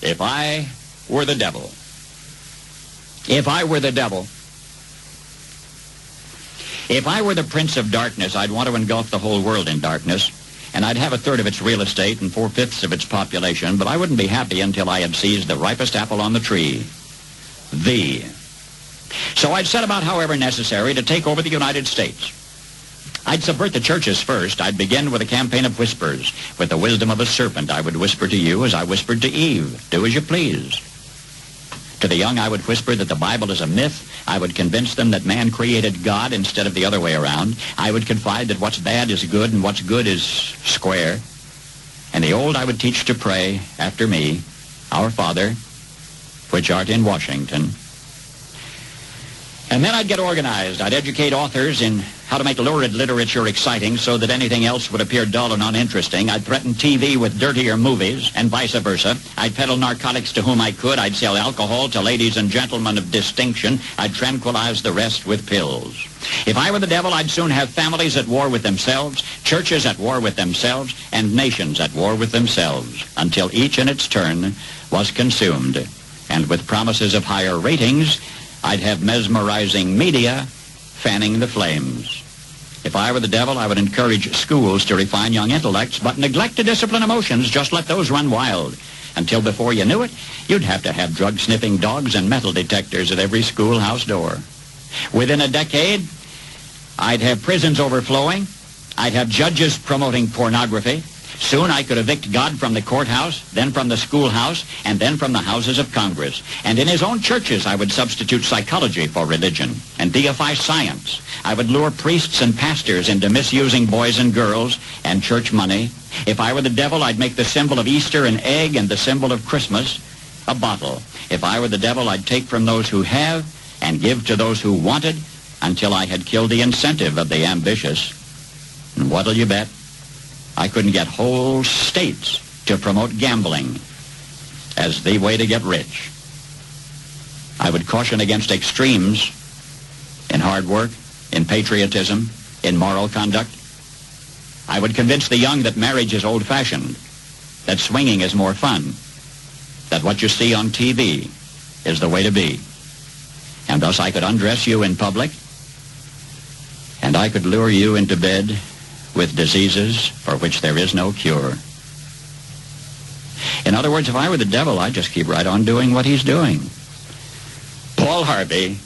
If I were the devil. If I were the devil. If I were the prince of darkness, I'd want to engulf the whole world in darkness, and I'd have a third of its real estate and 4/5 of its population, but I wouldn't be happy until I had seized the ripest apple on the tree. Thee. So I'd set about, however necessary, to take over the United States. I'd subvert the churches first. I'd begin with a campaign of whispers. With the wisdom of a serpent, I would whisper to you as I whispered to Eve, do as you please. To the young, I would whisper that the Bible is a myth. I would convince them that man created God instead of the other way around. I would confide that what's bad is good and what's good is square. And the old I would teach to pray after me, Our Father, which art in Washington. And then I'd get organized. I'd educate authors in how to make lurid literature exciting so that anything else would appear dull and uninteresting. I'd threaten TV with dirtier movies and vice versa. I'd peddle narcotics to whom I could. I'd sell alcohol to ladies and gentlemen of distinction. I'd tranquilize the rest with pills. If I were the devil, I'd soon have families at war with themselves, churches at war with themselves, and nations at war with themselves, until each in its turn was consumed. And with promises of higher ratings, I'd have mesmerizing media fanning the flames. If I were the devil, I would encourage schools to refine young intellects, but neglect to discipline emotions. Just let those run wild. Until before you knew it, you'd have to have drug-sniffing dogs and metal detectors at every schoolhouse door. Within a decade, I'd have prisons overflowing. I'd have judges promoting pornography. Soon I could evict God from the courthouse, then from the schoolhouse, and then from the houses of Congress. And in his own churches, I would substitute psychology for religion and deify science. I would lure priests and pastors into misusing boys and girls and church money. If I were the devil, I'd make the symbol of Easter an egg and the symbol of Christmas a bottle. If I were the devil, I'd take from those who have and give to those who wanted until I had killed the incentive of the ambitious. And what'll you bet? I couldn't get whole states to promote gambling as the way to get rich. I would caution against extremes in hard work, in patriotism, in moral conduct. I would convince the young that marriage is old-fashioned, that swinging is more fun, that what you see on TV is the way to be. And thus I could undress you in public, and I could lure you into bed with diseases for which there is no cure. In other words, if I were the devil, I'd just keep right on doing what he's doing. Paul Harvey,